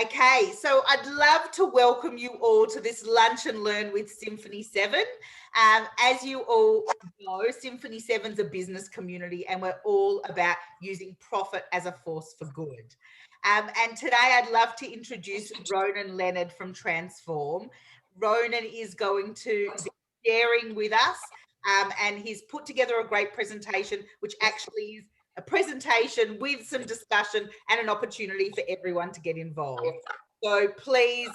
Okay, so I'd love to welcome you all to this Lunch and Learn with Symphony 7. As you all know, Symphony 7's a business community and we're all about using profit as a force for good. And today I'd love to introduce Ronan Leonard from Trnsform. Ronan is going to be sharing with us and he's put together a great presentation, which actually is a presentation with some discussion and an opportunity for everyone to get involved. So please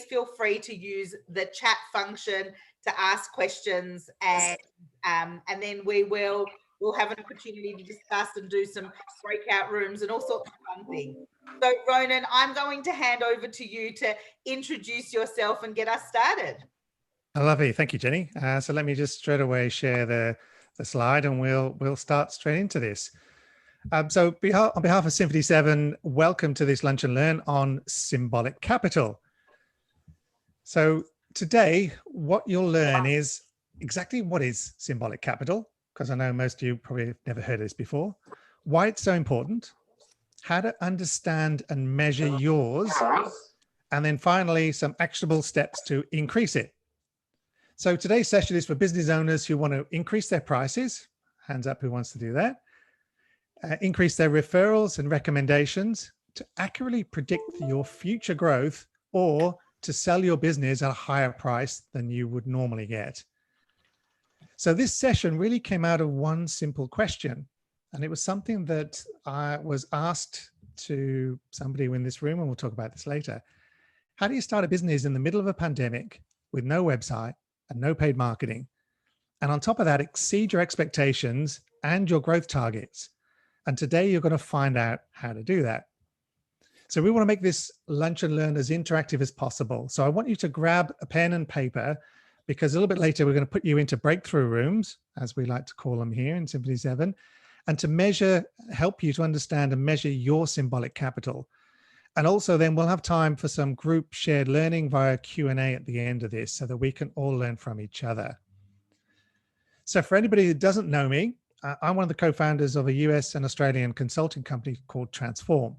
feel free to use the chat function to ask questions, and then we'll have an opportunity to discuss and do some breakout rooms and all sorts of fun things. So Ronan, I'm going to hand over to you to introduce yourself and get us started. Lovely, thank you, Jenny. So let me just straight away share the slide, and we'll start straight into this. So on behalf of Symphony 7, welcome to this Lunch and Learn on Symbolic Capital. So today, what you'll learn is exactly what is Symbolic Capital, because I know most of you probably have never heard of this before, why it's so important, how to understand and measure yours, and then finally, some actionable steps to increase it. So today's session is for business owners who want to increase their prices. Hands up who wants to do that. Increase their referrals and recommendations to accurately predict your future growth, or to sell your business at a higher price than you would normally get. So this session really came out of one simple question, and it was something that I was asked to somebody in this room, and we'll talk about this later. How do you start a business in the middle of a pandemic with no website and no paid marketing, and on top of that, exceed your expectations and your growth targets? And today you're going to find out how to do that. So we want to make this Lunch and Learn as interactive as possible. So I want you to grab a pen and paper, because a little bit later we're going to put you into breakthrough rooms, as we like to call them here in Symphony 7, and to help you to understand and measure your symbolic capital. And also then we'll have time for some group shared learning via Q&A at the end of this, so that we can all learn from each other. So for anybody who doesn't know me, I'm one of the co-founders of a US and Australian consulting company called Trnsform.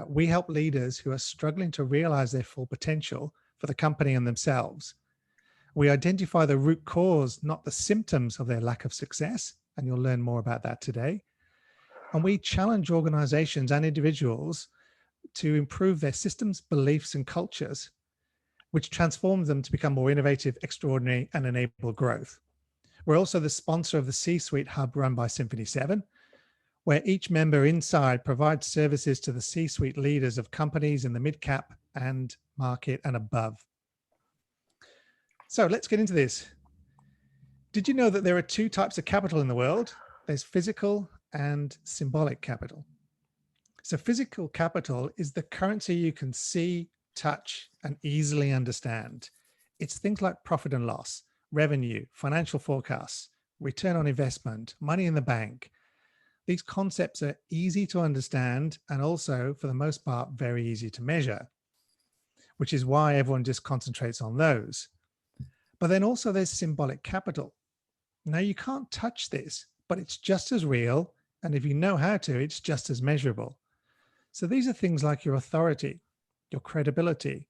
We help leaders who are struggling to realize their full potential for the company and themselves. We identify the root cause, not the symptoms of their lack of success, and you'll learn more about that today. And we challenge organizations and individuals to improve their systems, beliefs, and cultures, which transforms them to become more innovative, extraordinary, and enable growth. We're also the sponsor of the C-Suite Hub run by Symphony 7, where each member inside provides services to the C-Suite leaders of companies in the mid-cap and market and above. So let's get into this. Did you know that there are two types of capital in the world? There's physical and symbolic capital. So physical capital is the currency you can see, touch, and easily understand. It's things like profit and loss, revenue, financial forecasts, return on investment, money in the bank. These concepts are easy to understand and also, for the most part, very easy to measure, which is why everyone just concentrates on those. But then also there's symbolic capital. Now you can't touch this, but it's just as real. And if you know how to, it's just as measurable. So these are things like your authority, your credibility,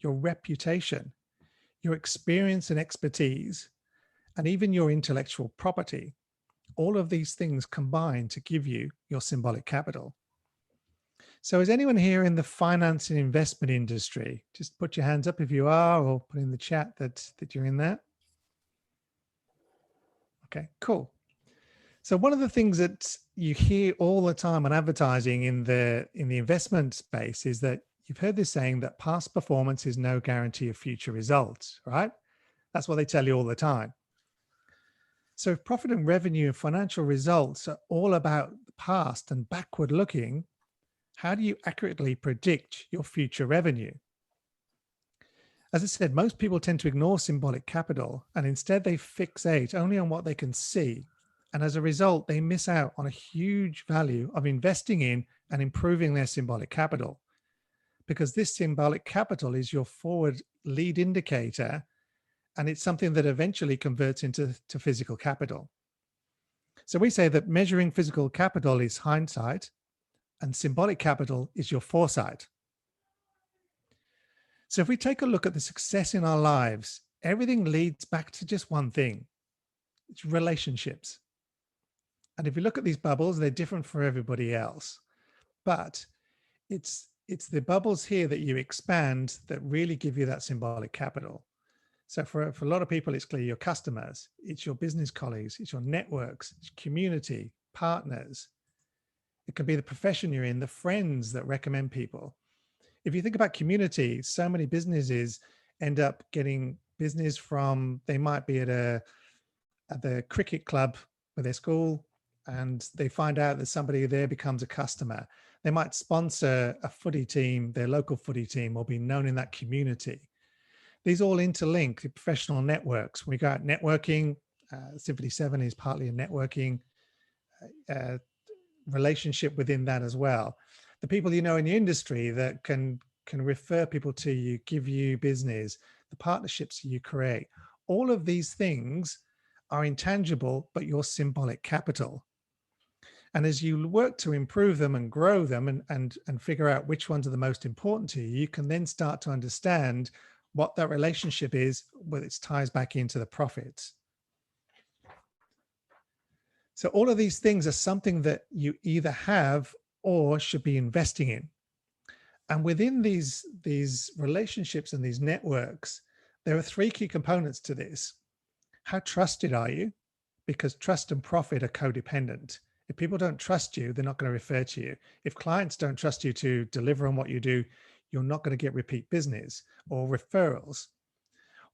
your reputation, your experience and expertise, and even your intellectual property. All of these things combine to give you your symbolic capital. So is anyone here in the finance and investment industry? Just put your hands up if you are, or put in the chat that you're in that. Okay, cool. So one of the things that you hear all the time on advertising in the investment space is that you've heard this saying that past performance is no guarantee of future results, right? That's what they tell you all the time. So if profit and revenue and financial results are all about the past and backward looking, how do you accurately predict your future revenue? As I said, most people tend to ignore symbolic capital, and instead they fixate only on what they can see. And as a result, they miss out on a huge value of investing in and improving their symbolic capital, because this symbolic capital is your forward lead indicator, and it's something that eventually converts into physical capital. So we say that measuring physical capital is hindsight, and symbolic capital is your foresight. So if we take a look at the success in our lives, everything leads back to just one thing. It's relationships. And if you look at these bubbles, they're different for everybody else. But it's the bubbles here that you expand that really give you that symbolic capital. So for a lot of people, it's clearly your customers, it's your business colleagues, it's your networks, it's community, partners. It can be the profession you're in, the friends that recommend people. If you think about community, so many businesses end up getting business from, they might be at the cricket club with their school, and they find out that somebody there becomes a customer. They might sponsor a footy team, their local footy team, or be known in that community. These all interlink the professional networks. When we go out networking, Symphony 7 is partly a networking relationship within that as well. The people you know in the industry that can refer people to you, give you business, the partnerships you create, all of these things are intangible, but your symbolic capital. And as you work to improve them and grow them and figure out which ones are the most important to you, you can then start to understand what that relationship is, whether it ties back into the profits. So all of these things are something that you either have or should be investing in. And within these relationships and these networks, there are three key components to this. How trusted are you? Because trust and profit are codependent. If people don't trust you, they're not going to refer to you. If clients don't trust you to deliver on what you do, you're not going to get repeat business or referrals.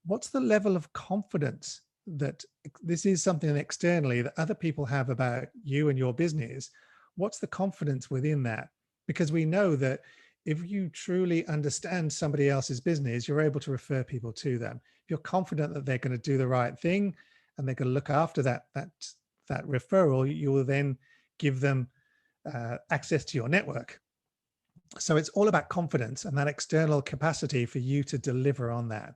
What's the level of confidence that this is something externally that other people have about you and your business? What's the confidence within that? Because we know that if you truly understand somebody else's business, you're able to refer people to them. If you're confident that they're going to do the right thing and they're going to look after that referral, you will then give them access to your network. So it's all about confidence and that external capacity for you to deliver on that.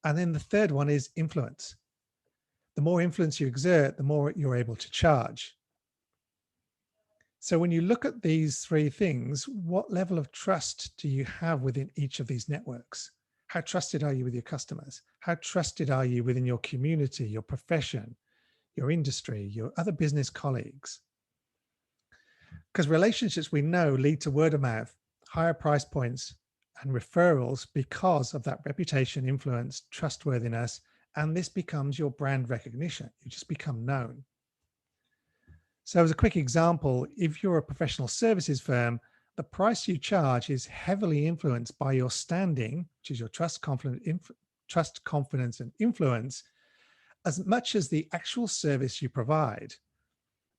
And then the third one is influence. The more influence you exert, the more you're able to charge. So when you look at these three things, what level of trust do you have within each of these networks? How trusted are you with your customers? How trusted are you within your community, your profession, your industry, your other business colleagues? Because relationships, we know, lead to word of mouth, higher price points and referrals because of that reputation, influence, trustworthiness, and this becomes your brand recognition. You just become known. So as a quick example, if you're a professional services firm, the price you charge is heavily influenced by your standing, which is your trust, confidence, and influence, as much as the actual service you provide.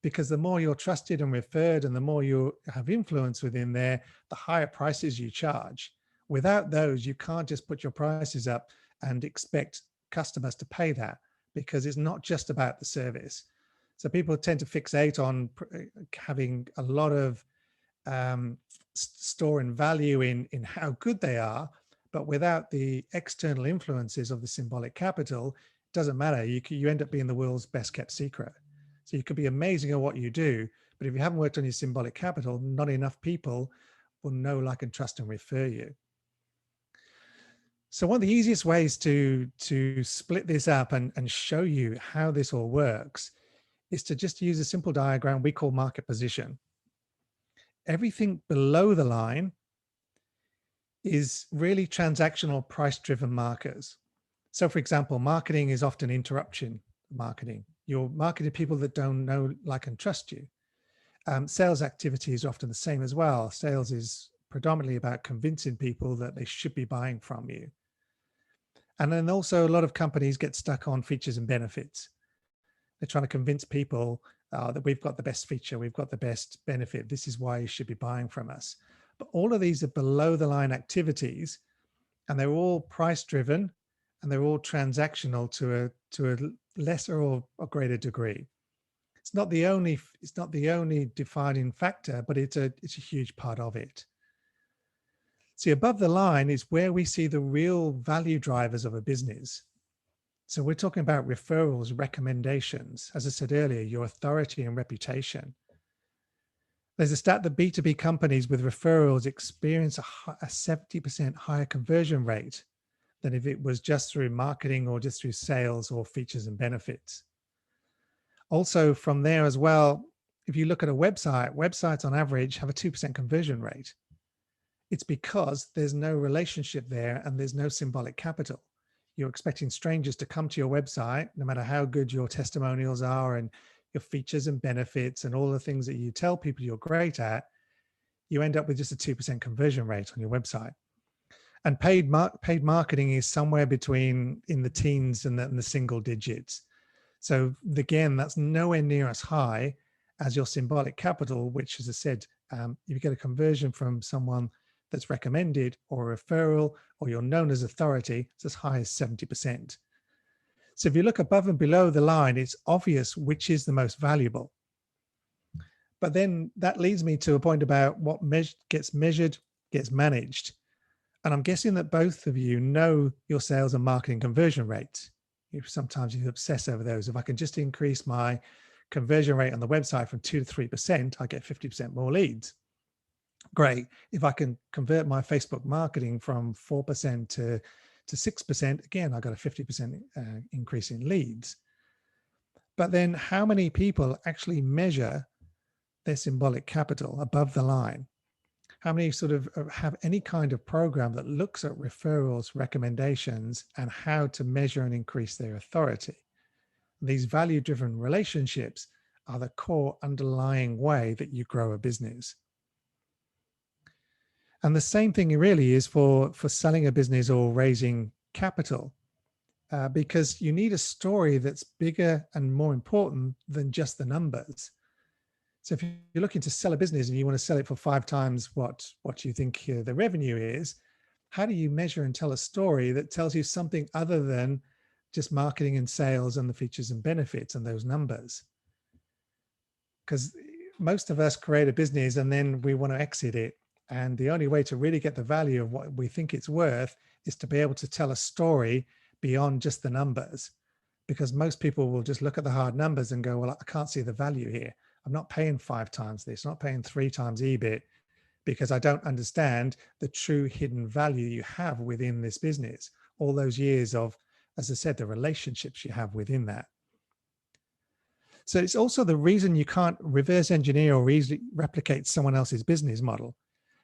Because the more you're trusted and referred and the more you have influence within there, the higher prices you charge. Without those, you can't just put your prices up and expect customers to pay that, because it's not just about the service. So people tend to fixate on having a lot of store and value in how good they are, but without the external influences of the symbolic capital, it doesn't matter. You end up being the world's best kept secret. So you could be amazing at what you do, but if you haven't worked on your symbolic capital, not enough people will know, like, and trust and refer you. So one of the easiest ways to split this up and show you how this all works is to just use a simple diagram we call market position. Everything below the line is really transactional, price-driven markers. So for example, marketing is often interruption marketing. You're marketing to people that don't know, like, and trust you. Sales activity is often the same as well. Sales is predominantly about convincing people that they should be buying from you. And then also a lot of companies get stuck on features and benefits. They're trying to convince people that we've got the best feature, we've got the best benefit, this is why you should be buying from us. But all of these are below the line activities, and they're all price driven, and they're all transactional to a lesser or greater degree. It's not the only defining factor, but it's a huge part of it. See, above the line is where we see the real value drivers of a business. So we're talking about referrals, recommendations, as I said earlier, your authority and reputation. There's a stat that B2B companies with referrals experience a 70% higher conversion rate than if it was just through marketing or just through sales or features and benefits. Also from there as well, if you look at a website, websites on average have a 2% conversion rate. It's because there's no relationship there and there's no symbolic capital. You're expecting strangers to come to your website, no matter how good your testimonials are and your features and benefits and all the things that you tell people you're great at, you end up with just a 2% conversion rate on your website. And paid marketing is somewhere between in the teens and the single digits. So again, that's nowhere near as high as your symbolic capital, which, as I said, if you get a conversion from someone that's recommended or a referral, or you're known as authority, it's as high as 70%. So if you look above and below the line, it's obvious which is the most valuable. But then that leads me to a point about what gets measured, gets managed. And I'm guessing that both of you know your sales and marketing conversion rates. Sometimes you obsess over those. If I can just increase my conversion rate on the website from 2 to 3%, I get 50% more leads. Great. If I can convert my Facebook marketing from 4% to 6%, again, I got a 50% increase in leads. But then how many people actually measure their symbolic capital above the line? How many sort of have any kind of program that looks at referrals, recommendations, and how to measure and increase their authority? These value-driven relationships are the core underlying way that you grow a business. And the same thing really is for selling a business or raising capital, because you need a story that's bigger and more important than just the numbers. So if you're looking to sell a business and you want to sell it for 5 times what you think the revenue is, how do you measure and tell a story that tells you something other than just marketing and sales and the features and benefits and those numbers? Because most of us create a business and then we want to exit it. And the only way to really get the value of what we think it's worth is to be able to tell a story beyond just the numbers. Because most people will just look at the hard numbers and go, well, I can't see the value here. I'm not paying 5 times this, not paying 3 times EBIT, because I don't understand the true hidden value you have within this business. All those years of, as I said, the relationships you have within that. So it's also the reason you can't reverse engineer or easily replicate someone else's business model,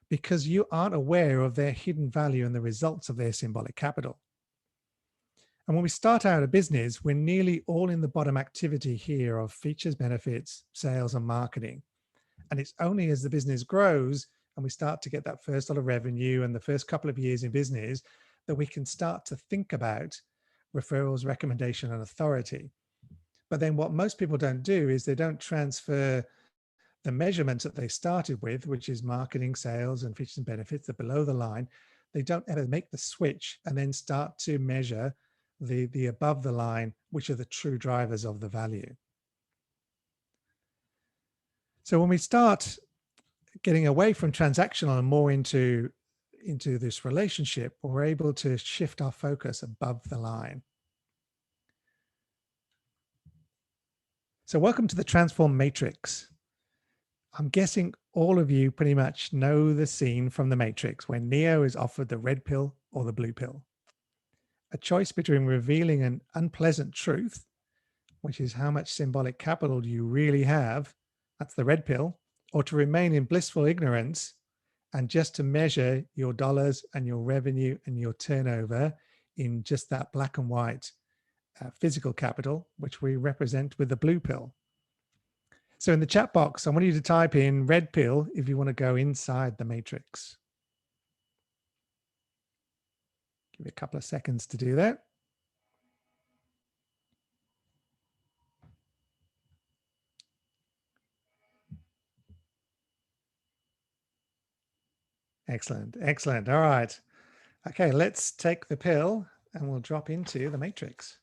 because you aren't aware of their hidden value and the results of their symbolic capital. And when we start out a business, we're nearly all in the bottom activity here of features, benefits, sales, and marketing. And it's only as the business grows and we start to get that first lot of revenue and the first couple of years in business that we can start to think about referrals, recommendation, and authority. But then what most people don't do is they don't transfer the measurements that they started with, which is marketing, sales, and features and benefits, the below the line. They don't ever make the switch and then start to measure the above the line, which are the true drivers of the value. So when we start getting away from transactional and more into this relationship, we're able to shift our focus above the line. So welcome to the Trnsform Matrix. I'm guessing all of you pretty much know the scene from the Matrix when Neo is offered the red pill or the blue pill. A choice between revealing an unpleasant truth, which is how much symbolic capital do you really have, that's the red pill, or to remain in blissful ignorance and just to measure your dollars and your revenue and your turnover in just that black and white physical capital, which we represent with the blue pill. So in the chat box, I want you to type in red pill if you want to go inside the matrix. Give it a couple of seconds to do that. Excellent, excellent. All right. Okay, let's take the pill and we'll drop into the matrix.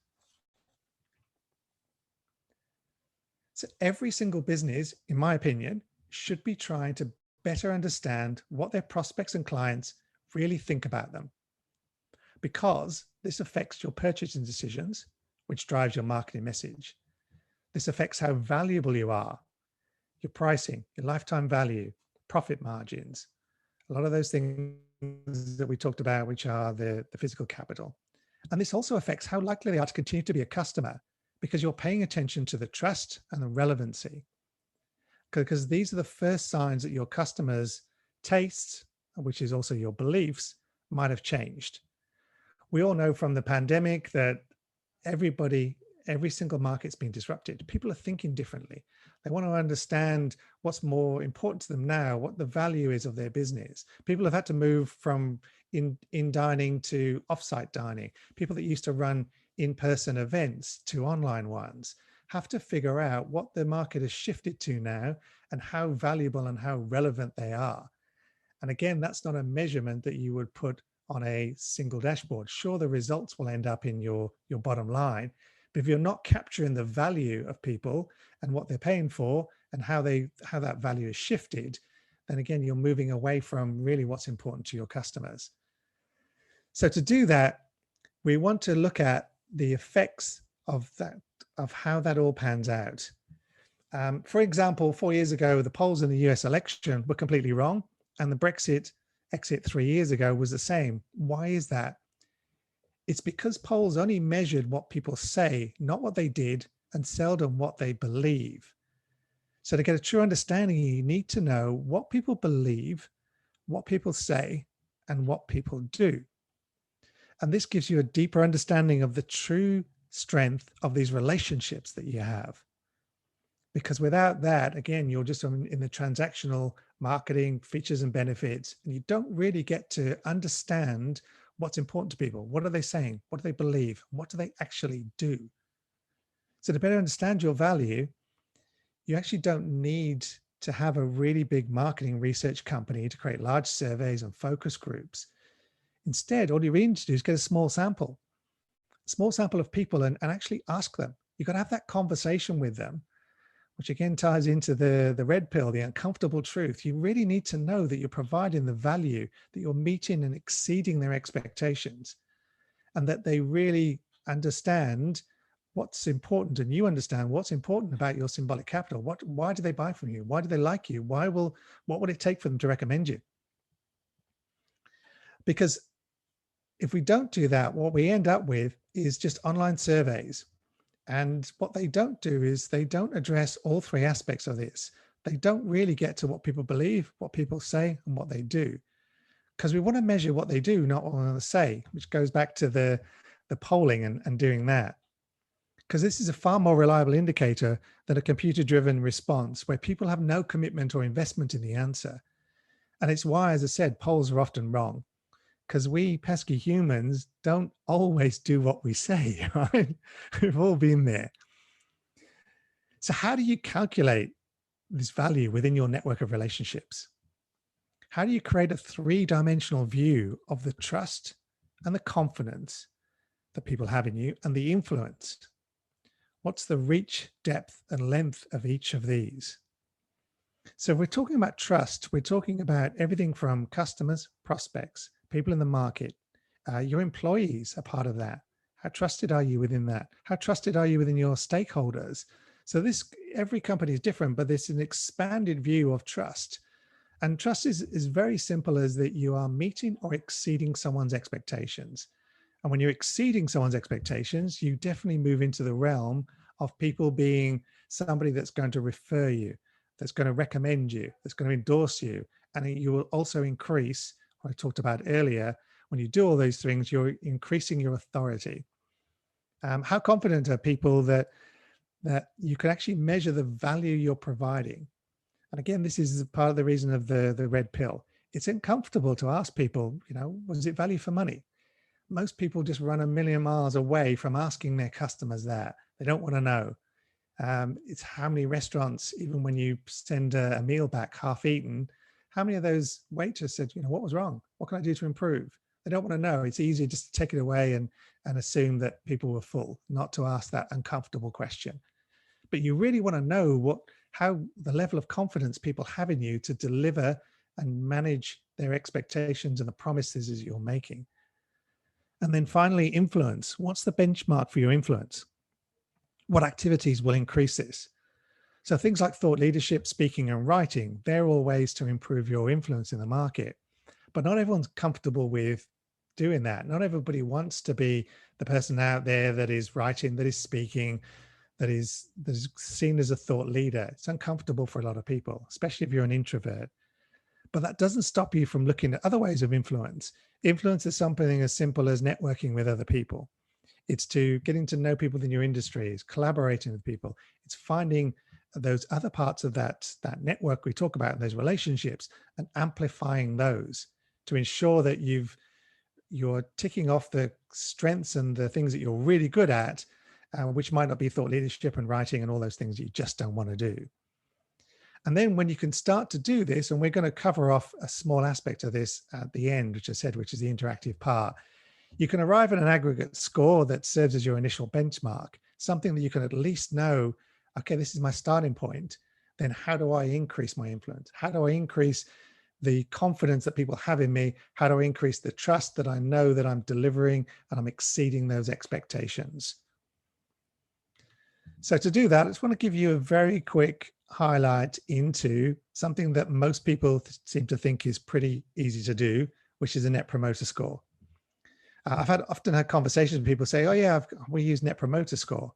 So every single business, in my opinion, should be trying to better understand what their prospects and clients really think about them, because this affects your purchasing decisions, which drives your marketing message. This affects how valuable you are. your pricing, your lifetime value, profit margins, a lot of those things that we talked about, which are the physical capital. And this also affects how likely they are to continue to be a customer, because you're paying attention to the trust and the relevancy. Because these are the first signs that your customers' tastes, which is also your beliefs, might have changed. We all know from the pandemic that every single market's been disrupted. People are thinking differently. They want to understand what's more important to them now, what the value is of their business. People have had to move from in dining to offsite dining. People that used to run in-person events to online ones have to figure out what the market has shifted to now and how valuable and how relevant they are. And again, that's not a measurement that you would put on a single dashboard. Sure, the results will end up in your bottom line, but if you're not capturing the value of people and what they're paying for and how that value is shifted, then again, you're moving away from really what's important to your customers. So to do that, we want to look at the effects of that, of how that all pans out. For example, 4 years ago, the polls in the US election were completely wrong, and the Brexit exit 3 years ago was the same. Why is that? It's because polls only measured what people say, not what they did, and seldom what they believe. So to get a true understanding, you need to know what people believe, what people say, and what people do. And this gives you a deeper understanding of the true strength of these relationships that you have. Because without that, again, you're just in the transactional marketing features and benefits, and you don't really get to understand what's important to people. What are they saying? What do they believe? What do they actually do? So to better understand your value, you actually don't need to have a really big marketing research company to create large surveys and focus groups. Instead, all you really need to do is get a small sample of people and actually ask them. You've got to have that conversation with them, which again ties into the red pill, the uncomfortable truth. You really need to know that you're providing the value, that you're meeting and exceeding their expectations, and that they really understand what's important, and you understand what's important about your symbolic capital. Why do they buy from you? Why do they like you? What would it take for them to recommend you? Because if we don't do that, what we end up with is just online surveys. And what they don't do is they don't address all three aspects of this. They don't really get to what people believe, what people say, and what they do. Because we want to measure what they do, not what they say, which goes back to the polling and doing that. Because this is a far more reliable indicator than a computer-driven response where people have no commitment or investment in the answer. And it's why, as I said, polls are often wrong. Because we pesky humans don't always do what we say, right? We've all been there. So how do you calculate this value within your network of relationships? How do you create a three-dimensional view of the trust and the confidence that people have in you and the influence? What's the reach, depth, and length of each of these? So if we're talking about trust, we're talking about everything from customers, prospects, people in the market, your employees are part of that. How trusted are you within that? How trusted are you within your stakeholders? So every company is different, but there's an expanded view of trust. And trust is very simple as that you are meeting or exceeding someone's expectations. And when you're exceeding someone's expectations, you definitely move into the realm of people being somebody that's going to refer you, that's going to recommend you, that's going to endorse you. And you will also increase, what I talked about earlier, when you do all those things, you're increasing your authority. How confident are people that you can actually measure the value you're providing? And again, this is part of the reason of the red pill. It's uncomfortable to ask people, was it value for money? Most people just run a million miles away from asking their customers that. They don't want to know. It's how many restaurants, even when you send a meal back half eaten, how many of those waiters said, what was wrong? What can I do to improve? They don't want to know. It's easier just to take it away and assume that people were full, not to ask that uncomfortable question. But you really want to know how the level of confidence people have in you to deliver and manage their expectations and the promises that you're making. And then finally, influence. What's the benchmark for your influence? What activities will increase this? So things like thought leadership, speaking and writing, they're all ways to improve your influence in the market. But not everyone's comfortable with doing that. Not everybody wants to be the person out there that is writing, that is speaking, that is seen as a thought leader. It's uncomfortable for a lot of people, especially if you're an introvert. But that doesn't stop you from looking at other ways of influence. Influence is something as simple as networking with other people. It's to getting to know people in your industry, it's collaborating with people. It's finding those other parts of that network we talk about, those relationships, and amplifying those to ensure that you're ticking off the strengths and the things that you're really good at, which might not be thought leadership and writing and all those things you just don't want to do. And then when you can start to do this, and we're going to cover off a small aspect of this at the end, which I said, which is the interactive part, you can arrive at an aggregate score that serves as your initial benchmark, something that you can at least know, okay, this is my starting point. Then how do I increase my influence? How do I increase the confidence that people have in me? How do I increase the trust that I know that I'm delivering and I'm exceeding those expectations? So to do that, I just want to give you a very quick highlight into something that most people seem to think is pretty easy to do, which is a net promoter score. I've often had conversations with people say, oh yeah, we use net promoter score.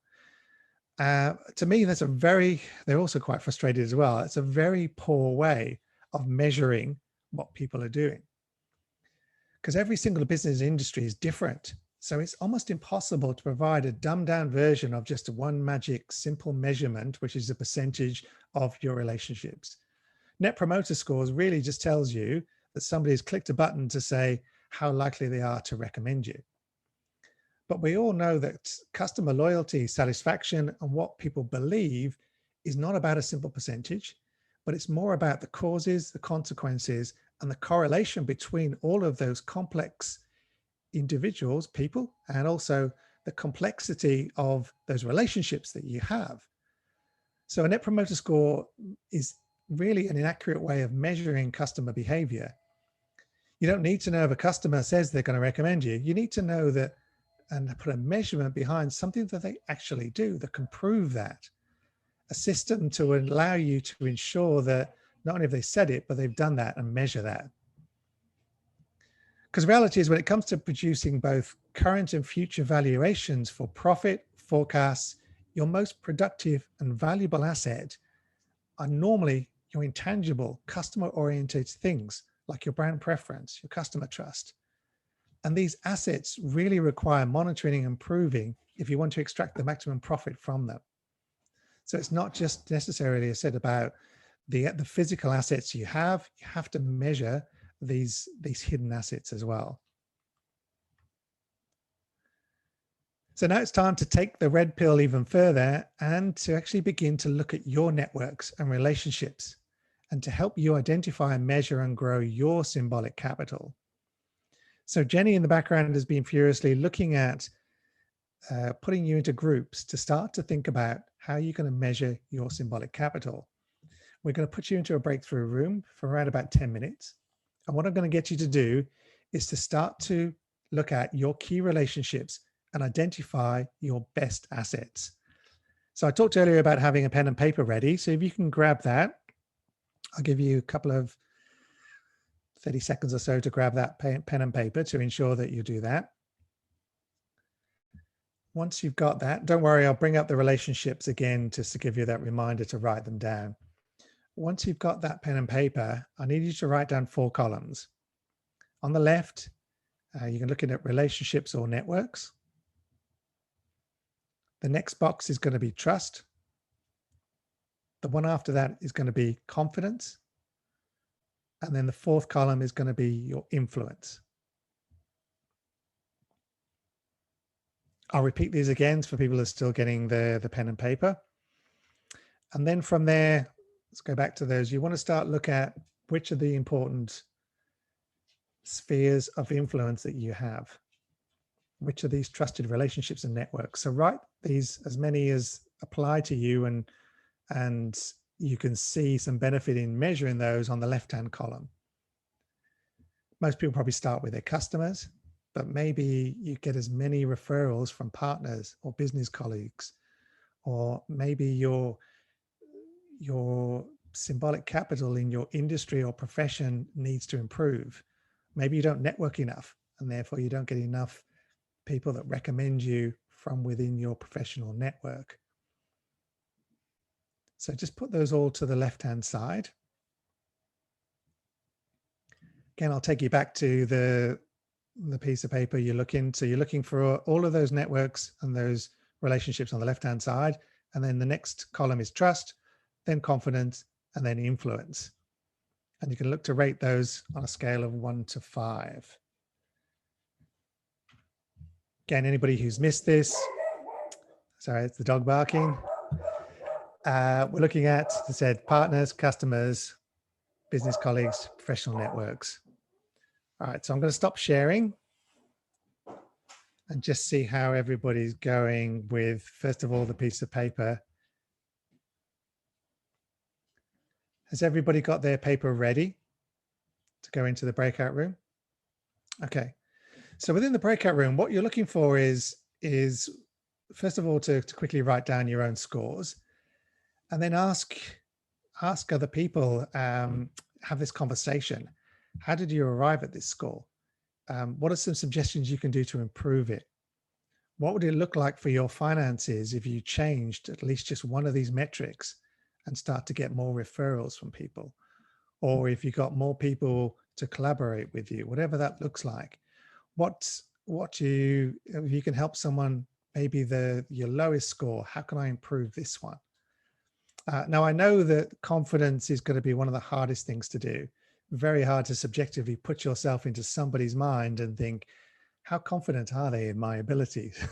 To me, they're also quite frustrated as well. It's a very poor way of measuring what people are doing, because every single business industry is different. So it's almost impossible to provide a dumbed down version of just one magic simple measurement, which is a percentage of your relationships. Net promoter scores really just tells you that somebody has clicked a button to say how likely they are to recommend you. But we all know that customer loyalty, satisfaction, and what people believe is not about a simple percentage, but it's more about the causes, the consequences, and the correlation between all of those complex individuals, people, and also the complexity of those relationships that you have. So a net promoter score is really an inaccurate way of measuring customer behavior. You don't need to know if a customer says they're going to recommend you. You need to know that and put a measurement behind something that they actually do that can prove that. A system to allow you to ensure that not only have they said it, but they've done that and measure that. Because the reality is when it comes to producing both current and future valuations for profit forecasts, your most productive and valuable asset are normally your intangible customer-oriented things like your brand preference, your customer trust. And these assets really require monitoring and improving if you want to extract the maximum profit from them. So it's not just necessarily, as I said, about the physical assets you have to measure these hidden assets as well. So now it's time to take the red pill even further and to actually begin to look at your networks and relationships and to help you identify and measure and grow your symbolic capital. So Jenny in the background has been furiously looking at putting you into groups to start to think about how you're going to measure your symbolic capital. We're going to put you into a breakthrough room for around about 10 minutes. And what I'm going to get you to do is to start to look at your key relationships and identify your best assets. So I talked earlier about having a pen and paper ready. So if you can grab that, I'll give you a couple of 30 seconds or so to grab that pen and paper to ensure that you do that. Once you've got that, don't worry, I'll bring up the relationships again just to give you that reminder to write them down. Once you've got that pen and paper, I need you to write down 4 columns. On the left, you can look at relationships or networks. The next box is going to be trust. The one after that is going to be confidence. And then the 4th column is going to be your influence. I'll repeat these again for people who are still getting the pen and paper. And then from there, let's go back to those. You want to start look at which are the important spheres of influence that you have. Which are these trusted relationships and networks? So write these, as many as apply to you, and you can see some benefit in measuring those on the left-hand column. Most people probably start with their customers, but maybe you get as many referrals from partners or business colleagues, or maybe you're your symbolic capital in your industry or profession needs to improve. Maybe you don't network enough, and therefore you don't get enough people that recommend you from within your professional network. So just put those all to the left-hand side. Again, I'll take you back to the piece of paper you're looking. So you're looking for all of those networks and those relationships on the left-hand side. And then the next column is trust, then confidence, and then influence. And you can look to rate those on a scale of 1 to 5. Again, anybody who's missed this, sorry, it's the dog barking. We're looking at, as I said, partners, customers, business colleagues, professional networks. All right, so I'm going to stop sharing and just see how everybody's going with, first of all, the piece of paper. Has everybody got their paper ready to go into the breakout room? Okay, so within the breakout room, what you're looking for is first of all, to quickly write down your own scores, and then ask other people, have this conversation. How did you arrive at this score? What are some suggestions you can do to improve it? What would it look like for your finances if you changed at least just one of these metrics and start to get more referrals from people? Or if you got more people to collaborate with you, whatever that looks like. If you can help someone, maybe your lowest score, how can I improve this one? Now, I know that confidence is going to be one of the hardest things to do. Very hard to subjectively put yourself into somebody's mind and think, how confident are they in my abilities?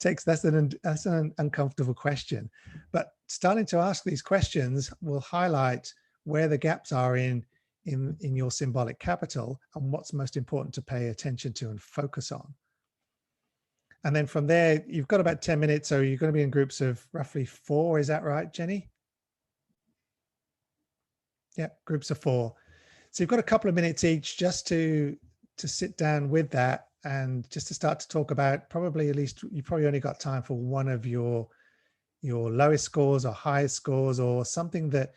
That's an uncomfortable question. But starting to ask these questions will highlight where the gaps are in your symbolic capital and what's most important to pay attention to and focus on. And then from there, you've got about 10 minutes. So you're going to be in groups of roughly 4. Is that right, Jenny? Yeah, groups of 4. So you've got a couple of minutes each just to sit down with that and just to start to talk about, probably at least you probably only got time for one of your lowest scores or highest scores, or something that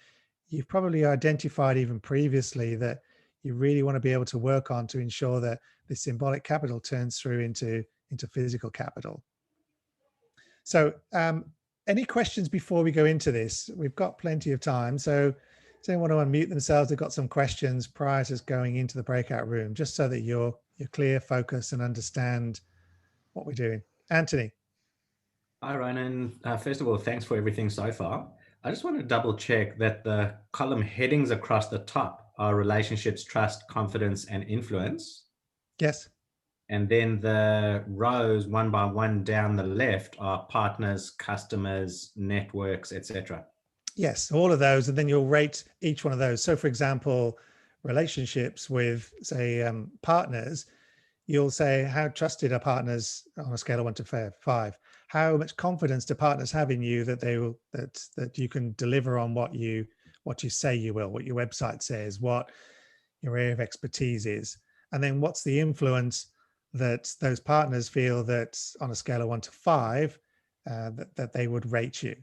you've probably identified even previously that you really want to be able to work on to ensure that the symbolic capital turns through into physical capital. So any questions before we go into this? We've got plenty of time. So does anyone want to unmute themselves? They've got some questions prior to going into the breakout room, just so that you're clear, focused, and understand what we're doing. Anthony. Hi, Ronan. First of all, thanks for everything so far. I just want to double check that the column headings across the top are relationships, trust, confidence, and influence. Yes. And then the rows one by one down the left are partners, customers, networks, etc. Yes, all of those. And then you'll rate each one of those. So for example, relationships with, say, partners, you'll say, how trusted are partners on a scale of 1 to 5? How much confidence do partners have in you that they will, that you can deliver on what you say you will, what your website says, what your area of expertise is? And then what's the influence that those partners feel that on a scale of 1 to 5, that they would rate you?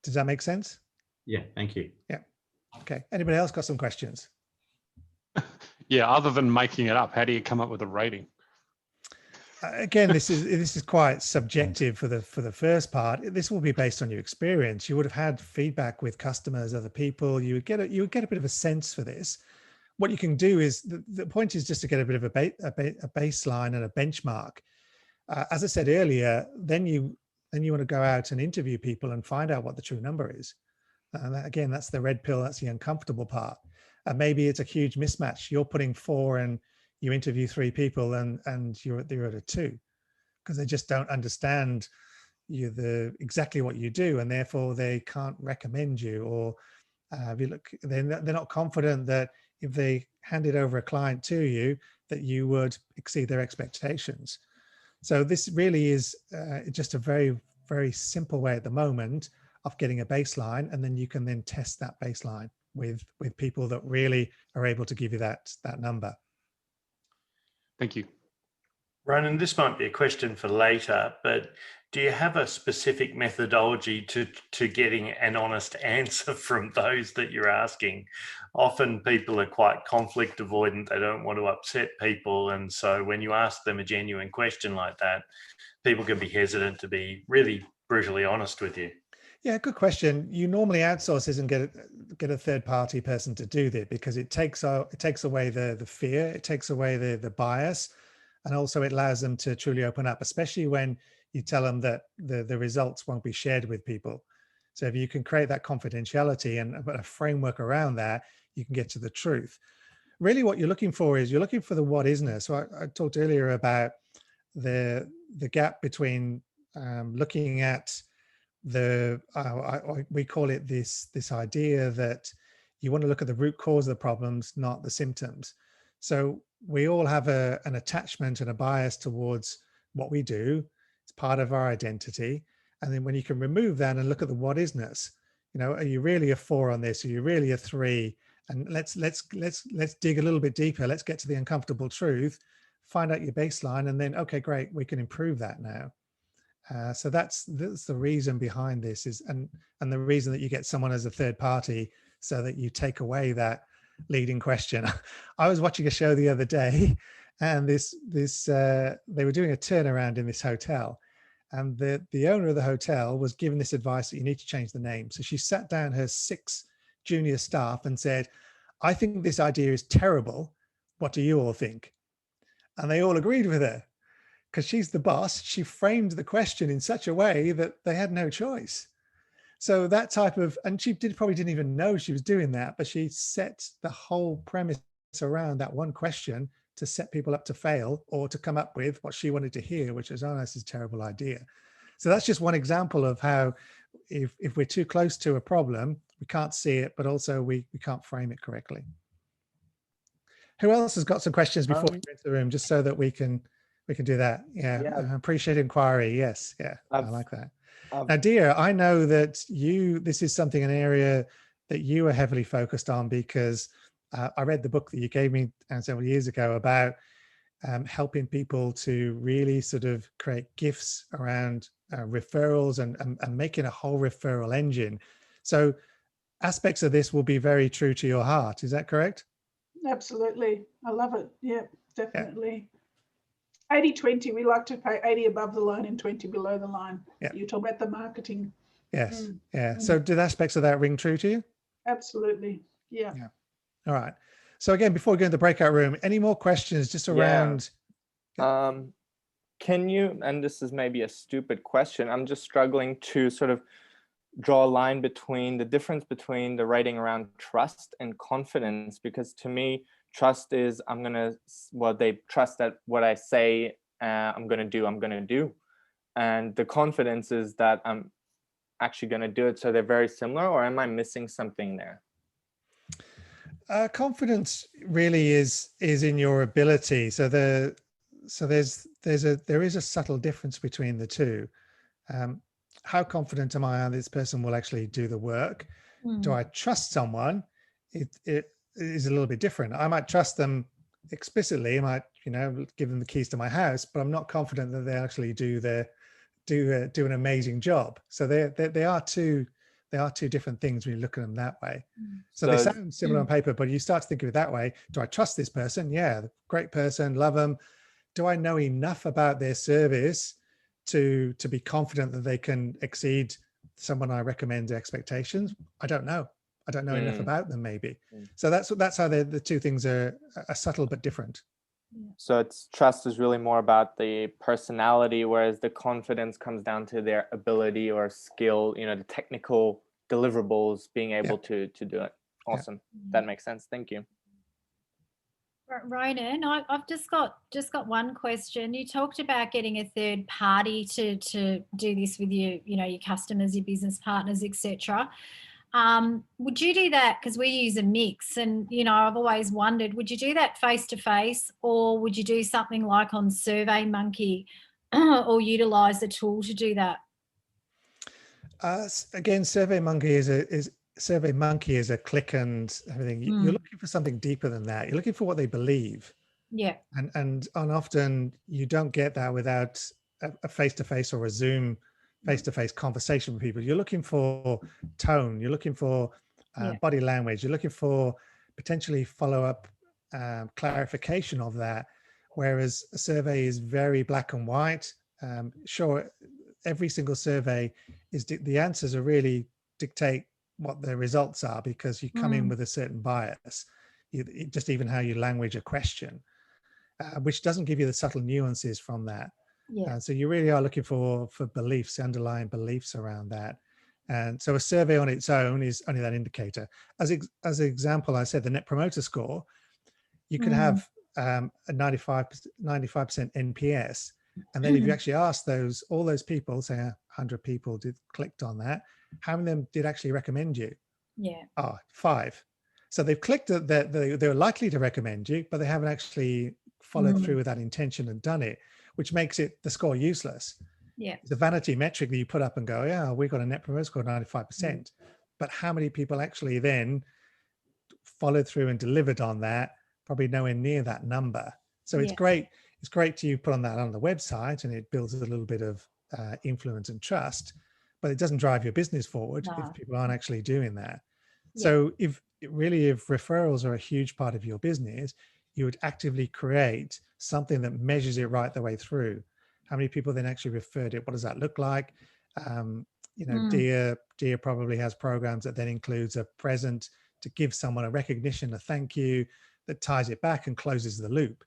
Does that make sense? Yeah, thank you. Yeah. Okay. Anybody else got some questions? Yeah, other than making it up, how do you come up with a rating? Again, this is quite subjective for the first part. This will be based on your experience. You would have had feedback with customers, other people. You would get a bit of a sense for this. What you can do is the point is just to get a bit of a baseline and a benchmark. As I said earlier, then you want to go out and interview people and find out what the true number is. Again, that's the red pill. That's the uncomfortable part. Maybe it's a huge mismatch. You're putting 4 and you interview 3 people and you're at a 2 because they just don't understand exactly what you do, and therefore they can't recommend you. Or if you look, they're not confident that if they handed over a client to you, that you would exceed their expectations. So this really is just a very, very simple way at the moment of getting a baseline, and then you can then test that baseline with people that really are able to give you that number. Thank you. Ronan, this might be a question for later, but do you have a specific methodology to getting an honest answer from those that you're asking? Often people are quite conflict avoidant. They don't want to upset people. And so when you ask them a genuine question like that, people can be hesitant to be really brutally honest with you. Yeah, good question. You normally outsource this and get a third party person to do that, because it takes away the fear, it takes away the bias, and also it allows them to truly open up, especially when you tell them that the results won't be shared with people. So if you can create that confidentiality and a framework around that, you can get to the truth. Really what you're looking for is, you're looking for the what isness. So I talked earlier about the gap between looking at we call it this idea that you want to look at the root cause of the problems, not the symptoms. So we all have an attachment and a bias towards what we do. It's part of our identity. And then when you can remove that and look at the what isness, are you really a 4 on this? Are you really a 3? And let's dig a little bit deeper. Let's get to the uncomfortable truth, find out your baseline, and then, okay, great, we can improve that now. So that's the reason behind this, and the reason that you get someone as a third party, so that you take away that leading question. I was watching a show the other day, and they were doing a turnaround in this hotel, and the owner of the hotel was given this advice that you need to change the name. So she sat down her 6 junior staff and said, "I think this idea is terrible. What do you all think?" And they all agreed with her. Because she's the boss, she framed the question in such a way that they had no choice. So that type of, and she probably didn't even know she was doing that, but she set the whole premise around that one question to set people up to fail, or to come up with what she wanted to hear, which is, "Oh, this is a terrible idea." So that's just one example of how, if we're too close to a problem, we can't see it, but also we can't frame it correctly. Who else has got some questions before we go into the room, just so that we can do that? Yeah. Appreciate inquiry. Yes. Yeah. I like that. Now, Dia, I know that this is an area that you are heavily focused on, because I read the book that you gave me several years ago about helping people to really sort of create gifts around referrals and making a whole referral engine. So aspects of this will be very true to your heart. Is that correct? Absolutely. I love it. Yeah, definitely. 80-20, we like to pay 80 above the line and 20 below the line. Yeah. You talk about the marketing. Yes. Yeah. So do the aspects of that ring true to you? Absolutely. Yeah. All right. So again, before we go into the breakout room, any more questions just around? Can you, and this is maybe a stupid question, I'm just struggling to sort of draw a line between the difference between the writing around trust and confidence, because to me, trust is they trust that what I say I'm going to do. And the confidence is that I'm actually going to do it. So they're very similar, or am I missing something there? Confidence really is in your ability. So there is a subtle difference between the two. How confident am I this person will actually do the work? Do I trust someone? It is a little bit different. I might trust them explicitly. I might, give them the keys to my house, but I'm not confident that they actually do an amazing job. So they are two different things when you look at them that way. So they sound similar on paper, but you start to think of it that way. Do I trust this person? Yeah, great person, love them. Do I know enough about their service to be confident that they can exceed someone I recommend's expectations? I don't know. I don't know enough about them, maybe. So that's how the two things are subtle but different. So trust is really more about the personality, whereas the confidence comes down to their ability or skill, the technical deliverables, being able to do it. Awesome. That makes sense. Thank you. Ronan, I've just got one question. You talked about getting a third party to do this with your customers, your business partners, etc. Would you do that? Because we use a mix, and I've always wondered, would you do that face to face, or would you do something like on SurveyMonkey, or utilize the tool to do that? Again, SurveyMonkey is a click and everything. You're looking for something deeper than that. You're looking for what they believe. Yeah. And often you don't get that without a face-to-face or a Zoom face-to-face conversation with people. You're looking for tone, you're looking for body language, you're looking for potentially follow-up clarification of that. Whereas a survey is very black and white. Sure, every single survey is the answers are really dictate what the results are, because you come in with a certain bias, just even how you language a question, which doesn't give you the subtle nuances from that. So you really are looking for beliefs, underlying beliefs around that. And so a survey on its own is only that indicator. As an example, I said the Net Promoter Score, you could have a 95% NPS. And then if you actually ask all those people, say 100 people clicked on that, how many of them did actually recommend you? Oh, 5. So they've clicked that they're likely to recommend you, but they haven't actually followed through with that intention and done it, which makes the score useless. It's a vanity metric that you put up and go, yeah, we got a Net Promoter Score of 95%. But how many people actually then followed through and delivered on that? Probably nowhere near that number. So it's great. It's great to put on that on the website, and it builds a little bit of influence and trust, but it doesn't drive your business forward if people aren't actually doing that. So if referrals are a huge part of your business, you would actively create something that measures it right the way through. How many people then actually referred it? What does that look like? Dear probably has programs that then includes a present to give someone a recognition, a thank you, that ties it back and closes the loop.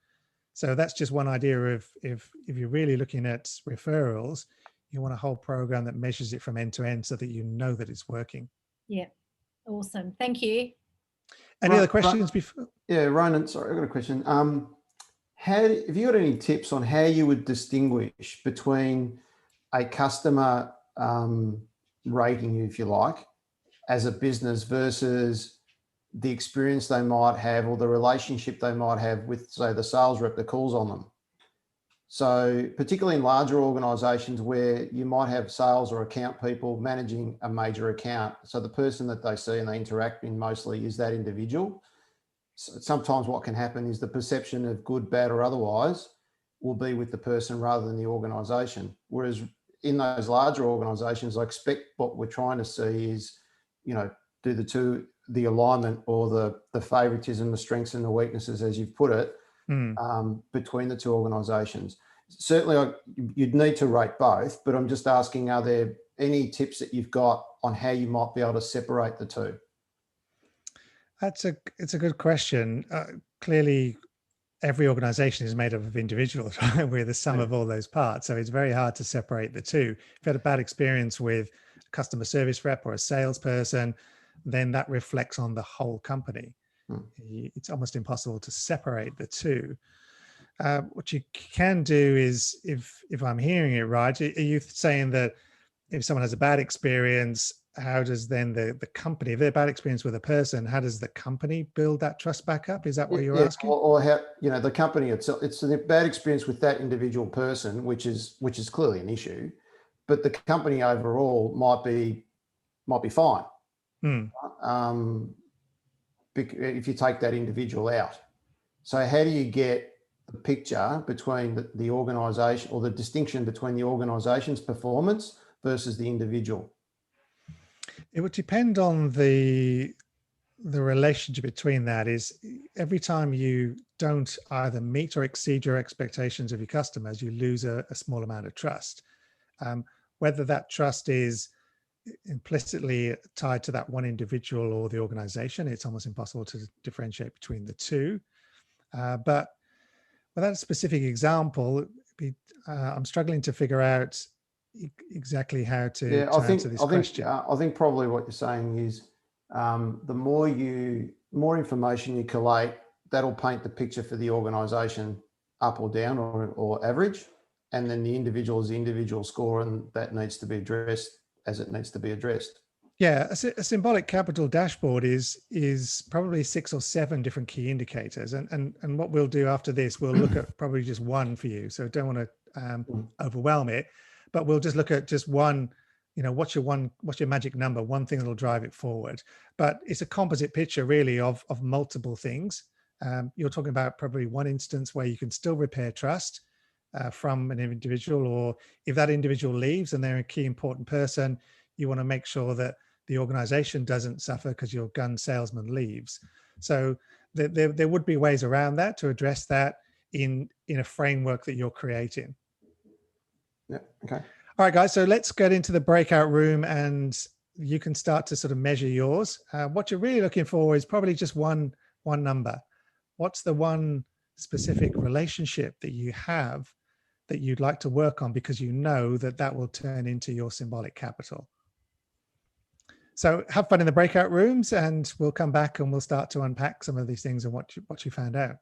So that's just one idea of if you're really looking at referrals, you want a whole program that measures it from end to end so that you know that it's working. Yeah, awesome. Thank you. Any other questions before? Yeah, Ronan, sorry, I've got a question. Have you got any tips on how you would distinguish between a customer rating you, if you like, as a business versus the experience they might have or the relationship they might have with, say, the sales rep that calls on them? So particularly in larger organizations where you might have sales or account people managing a major account. So the person that they see and they interact with mostly is that individual. So sometimes what can happen is the perception of good, bad, or otherwise will be with the person rather than the organization. Whereas in those larger organizations, I expect what we're trying to see is, do the alignment or the favoritism, the strengths and the weaknesses, as you've put it, between the two organisations. Certainly, you'd need to rate both, but I'm just asking, are there any tips that you've got on how you might be able to separate the two? It's a good question. Clearly, every organisation is made up of individuals, right? We're the sum of all those parts. So it's very hard to separate the two. If you had a bad experience with a customer service rep or a salesperson, then that reflects on the whole company. It's almost impossible to separate the two. What you can do is, if I'm hearing it right, are you saying that if someone has a bad experience, how does then the company, if they have a bad experience with a person, how does the company build that trust back up? Is that what you're asking? Or how, the company itself, it's a bad experience with that individual person, which is clearly an issue, but the company overall might be fine. If you take that individual out. So how do you get the picture between the organisation, or the distinction between the organisation's performance versus the individual? It would depend on the relationship between that. Is every time you don't either meet or exceed your expectations of your customers, you lose a small amount of trust. Whether that trust is implicitly tied to that one individual or the organization, it's almost impossible to differentiate between the two. But without a specific example, I'm struggling to figure out exactly how to answer this question. I think probably what you're saying is the more information you collate, that'll paint the picture for the organization up or down or average, and then the individual is the individual score, and that needs to be addressed as it needs to be addressed. Yeah, a symbolic capital dashboard is probably 6 or 7 different key indicators, and what we'll do after this, we'll look at probably just one for you. So don't want to overwhelm it, but we'll just look at just one. What's your magic number? One thing that'll drive it forward. But it's a composite picture really of multiple things. You're talking about probably one instance where you can still repair trust, from an individual, or if that individual leaves and they're a key important person, you want to make sure that the organization doesn't suffer because your gun salesman leaves. So there would be ways around that to address that in a framework that you're creating. Yeah, okay. All right, guys, so let's get into the breakout room and you can start to sort of measure yours. What you're really looking for is probably just one number. What's the one specific relationship that you have that you'd like to work on, because you know that that will turn into your symbolic capital. So have fun in the breakout rooms, and we'll come back and we'll start to unpack some of these things and what you found out.